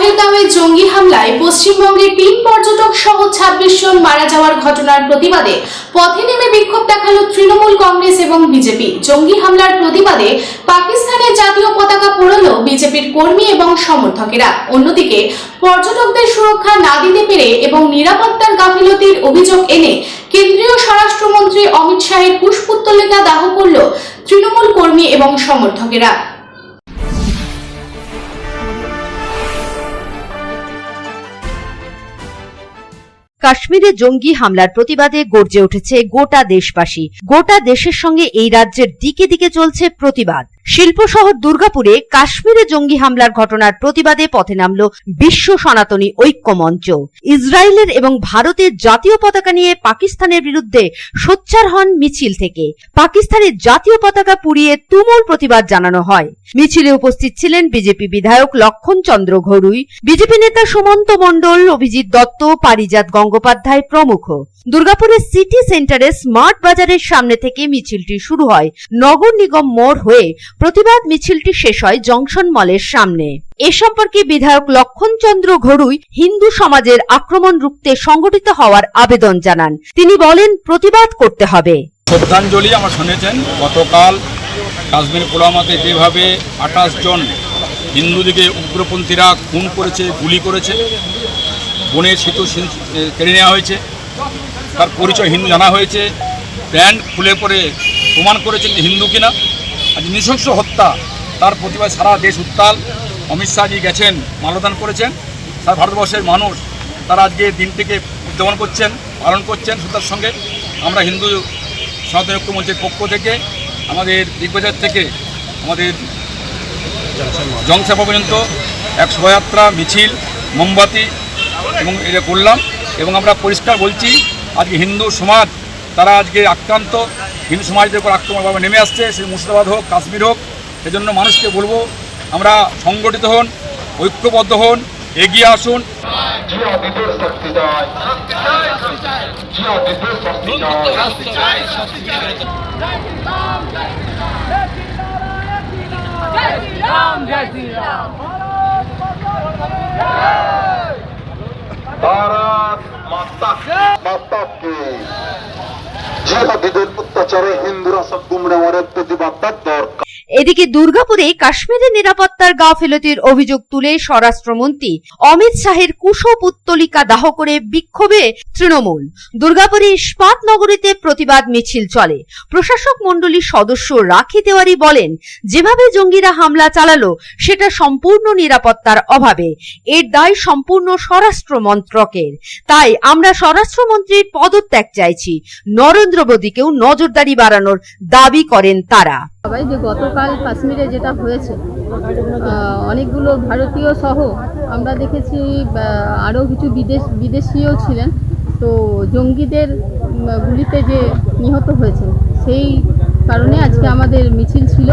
পহেলগাঁওয়ে জঙ্গি হামলায় পশ্চিমবঙ্গের 3 পর্যটক সহ 26 জন মারা যাওয়ার ঘটনার প্রতিবাদে পথে নেমে বিক্ষোভ দেখালো তৃণমূল কংগ্রেস এবং বিজেপি। জঙ্গি হামলার প্রতিবাদে পাকিস্তানের জাতীয় পতাকা পোড়ালো বিজেপির কর্মী এবং সমর্থকেরা। অন্যদিকে পর্যটকদের সুরক্ষা না দিতে পেরে এবং নিরাপত্তার গাফিলতির অভিযোগ এনে কেন্দ্রীয় স্বরাষ্ট্রমন্ত্রী অমিত শাহের পুষ্পোত্তলিকা দাহ করল তৃণমূল কর্মী এবং সমর্থকেরা। কাশ্মীরে জঙ্গি হামলার প্রতিবাদে গর্জে উঠেছে গোটা দেশবাসী। গোটা দেশের সঙ্গে এই রাজ্যের দিকে দিকে চলছে প্রতিবাদ। শিল্প শহর দুর্গাপুরে কাশ্মীরে জঙ্গি হামলার ঘটনার প্রতিবাদে পথে নামল বিশ্ব সনাতনী ঐক্য মঞ্চ। ইসরায়েলের এবং ভারতের জাতীয় পতাকা নিয়ে পাকিস্তানের বিরুদ্ধে সোচ্চার হন মিছিল থেকে। পাকিস্তানের জাতীয় পতাকা পুড়িয়ে তুমুল প্রতিবাদ জানানো হয়। মিছিলে উপস্থিত ছিলেন বিজেপি বিধায়ক লক্ষণ চন্দ্র ঘড়ুই, বিজেপি নেতা সুমন্ত মণ্ডল, অভিজিৎ দত্ত, পারিজাত গঙ্গোপাধ্যায় প্রমুখ। দুর্গাপুরের সিটি সেন্টারে স্মার্ট বাজারের সামনে থেকে মিছিলটি শুরু হয়। নগর নিগম মোড় হয়ে প্রতিবাদ মিছিলটি শেষ হয় জংশন মলের সামনে। এ সম্পর্কে বিধায়ক লক্ষণ চন্দ্র ঘড়ুই হিন্দু সমাজের আক্রমণ রুখতে সংগঠিত হওয়ার আবেদন জানান। তিনি বলেন, প্রতিবাদ করতে হবে। শ্রদ্ধাঞ্জলি আমরা শুনেছেন, গতকাল কাশ্মীর পুলওয়ামাতে যেভাবে 28 জন হিন্দুদিকে উগ্রপন্থীরা খুন করেছে, গুলি করেছে, বনের সেতু কেড়ে নেওয়া হয়েছে, তার পরিচয় হিন্দু জানা হয়েছে, প্যান্ট খুলে পরে প্রমাণ করেছেন যে হিন্দু কিনা। আজ নৃশংস হত্যা, তার প্রতিবাদ সারা দেশ উত্তাল। অমিত শাহজি গেছেন, মাল্যদান করেছেন। সারা ভারতবর্ষের মানুষ তারা আজকে দিনটিকে উদযাপন করছেন, পালন করছেন শ্রদ্ধার সঙ্গে। আমরা হিন্দু সনাতন ঐক্য মঞ্চের পক্ষ থেকে আমাদের বিগবাজার থেকে আমাদের জংশন পর্যন্ত এক শোভাযাত্রা, মিছিল, মোমবাতি এবং এটা করলাম। এবং আমরা পরিষ্কার বলছি, আজকে হিন্দু সমাজ তারা আজকে আক্রান্ত, হিন্দু সমাজের উপর আক্রমণভাবে নেমে আসছে, সে মুর্শিদাবাদ হোক, কাশ্মীর হোক। সেজন্য মানুষকে বলবো, আমরা সংগঠিত হন, ঐক্যবদ্ধ হন, এগিয়ে আসুন। भारत माता की জিহাদিদের অত্যাচারে হিন্দুরা সব গুমরা মরে প্রতিবাদ দরকার। এদিকে দুর্গাপুরে কাশ্মীরের নিরাপত্তার গাফিলতির অভিযোগ তুলে স্বরাষ্ট্রমন্ত্রী অমিত শাহের কুশপুত্তলিকা দাহ করে বিক্ষোভে তৃণমূল। দুর্গাপুরে ইস্পাত নগরীতে প্রতিবাদ মিছিল চলে। প্রশাসক মণ্ডলীর সদস্য রাখি তেওয়ারি বলেন, যেভাবে জঙ্গিরা হামলা চালালো সেটা সম্পূর্ণ নিরাপত্তার অভাবে। এর দায় সম্পূর্ণ স্বরাষ্ট্র মন্ত্রকের। তাই আমরা স্বরাষ্ট্রমন্ত্রীর পদত্যাগ চাইছি। নরেন্দ্র মোদীকেও নজরদারি বাড়ানোর দাবি করেন তারা। সবাই যে গতকাল কাশ্মীরে যেটা হয়েছে, অনেকগুলো ভারতীয় সহ আমরা দেখেছি, আরও কিছু বিদেশিও ছিলেন। তো জঙ্গিদের গুলিতে যে নিহত হয়েছে, সেই কারণে আজকে আমাদের মিছিল ছিল।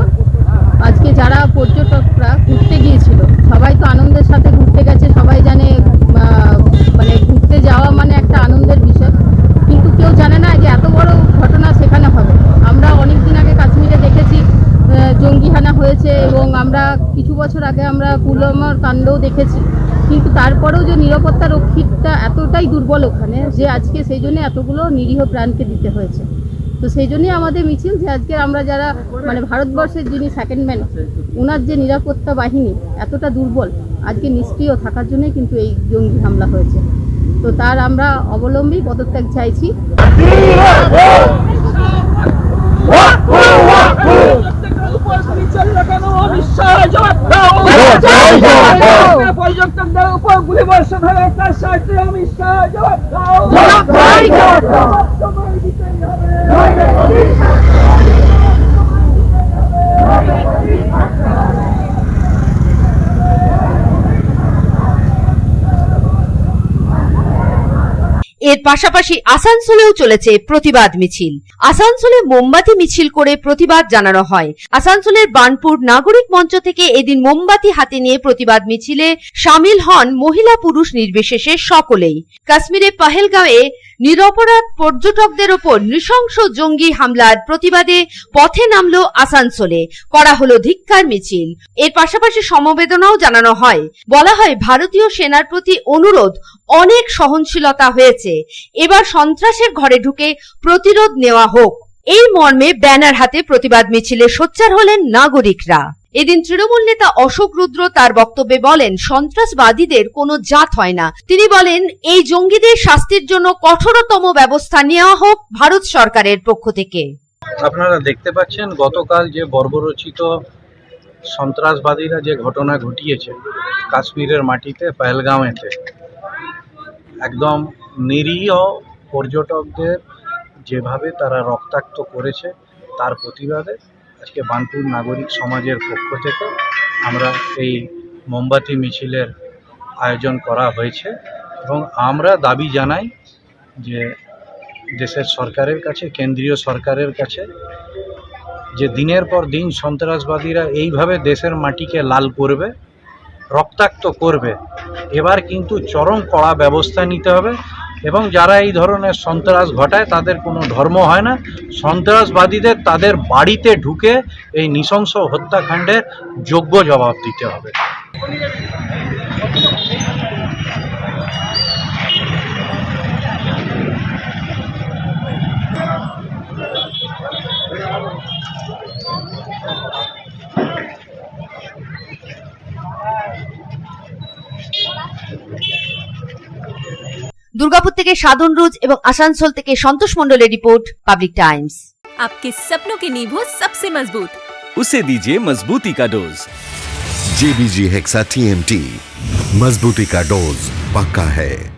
আজকে যারা পর্যটকরা ঘুরতে গিয়েছিল, সবাই তো আনন্দের সাথে ঘুরতে গেছে। সবাই জানে মানে ঘুরতে যাওয়া মানে একটা আনন্দের বিষয়, কিন্তু কেউ জানে না যে এত বড় ঘটনা সেখানে হবে। আমরা অনেক দিন আগে কাশ্মীরে দেখেছি জঙ্গি হানা হয়েছে, এবং আমরা কিছু বছর আগে আমরা পুলওয়ামার কাণ্ডও দেখেছি। কিন্তু তারপরেও যে নিরাপত্তা রক্ষীটা এতটাই দুর্বল ওখানে, যে আজকে সেই জন্য এতগুলো নিরীহ প্রাণকে দিতে হয়েছে। তো সেই জন্যই আমাদের মিছিল, যে আজকে আমরা যারা মানে ভারতবর্ষের যিনি সেকেন্ড ম্যান, ওনার যে নিরাপত্তা বাহিনী এতটা দুর্বল, আজকে নিষ্ক্রিয় থাকার জন্যই কিন্তু এই জঙ্গি হামলা হয়েছে। তো তার আমরা অবলম্বী পদত্যাগ চাইছি। পর্যটকদের উপর গুলিবর্ষণ হয়ে তার সাথে অমিত শাহ জবাব দাও। এর পাশাপাশি আসানসোলেও চলেছে প্রতিবাদ মিছিল। আসানসোলে মোমবাতি মিছিল করে প্রতিবাদ জানানো হয়। আসানসোলের বার্নপুর নাগরিক মঞ্চ থেকে এদিন মোমবাতি হাতে নিয়ে প্রতিবাদ মিছিলে সামিল হন মহিলা পুরুষ নির্বিশেষে সকলেই। কাশ্মীরে পহেলগাঁওয়ে নিরপরাধ পর্যটকদের ওপর নৃশংস জঙ্গি হামলার প্রতিবাদে পথে নামলো আসানসোলে, করা হলো ধিক্কার মিছিল। এর পাশাপাশি সমবেদনাও জানানো হয়। বলা হয় ভারতীয় সেনার প্রতি অনুরোধ, অনেক সহনশীলতা হয়েছে, এবার সন্ত্রাসের ঘরে ঢুকে প্রতিরোধ নেওয়া হোক। এই মর্মে ব্যানার হাতে প্রতিবাদ মিছিলে সোচ্চার হলেন নাগরিকরা। এদিন তৃণমূল নেতা অশোক রুদ্র তার বক্তব্যে বলেন, সন্ত্রাসবাদীদের কোনো জাত হয় না। তিনি বলেন, এই জঙ্গিদের শাস্তির জন্য কঠোরতম ব্যবস্থা নেওয়া হোক ভারত সরকারের পক্ষ থেকে। আপনারা দেখতে পাচ্ছেন গতকাল যে বর্বরচিত সন্ত্রাসবাদীরা যে ঘটনা ঘটিয়েছে কাশ্মীরের মাটিতে পহেলগাঁওয়েতে, একদম নিরীহ পর্যটকদের যেভাবে তারা রক্তাক্ত করেছে তার প্রতিবাদে আজকে বার্নপুর নাগরিক সমাজের পক্ষ থেকে আমরা এই মোমবাতি মিছিলের আয়োজন করা হয়েছে এবং আমরা দাবি জানাই যে দেশের সরকারের কাছে, কেন্দ্রীয় সরকারের কাছে, যে দিনের পর দিন সন্ত্রাসবাদীরা এইভাবে দেশের মাটিকে লাল করবে, রক্তাক্ত করবে, এবার কিন্তু চরম কড়া ব্যবস্থা নিতে হবে এবং যারা এই ধরনের সন্ত্রাস ঘটায় তাদের কোনো ধর্ম হয় না। সন্ত্রাসবাদীদের তাদের বাড়িতে ঢুকে এই নৃশংস হত্যাকাণ্ডের যোগ্য জবাব দিতে হবে। দুর্গাপুর থেকে সাধন রুজ এবং আসানসোল থেকে সন্তোষ মণ্ডলের রিपोर्ट, पब्लिक टाइम्स। आपके सपनों की नींव हो सबसे मजबूत, उसे दीजिए मजबूती का डोज। JBG हेक्सा TMT, मजबूती का डोज पक्का है।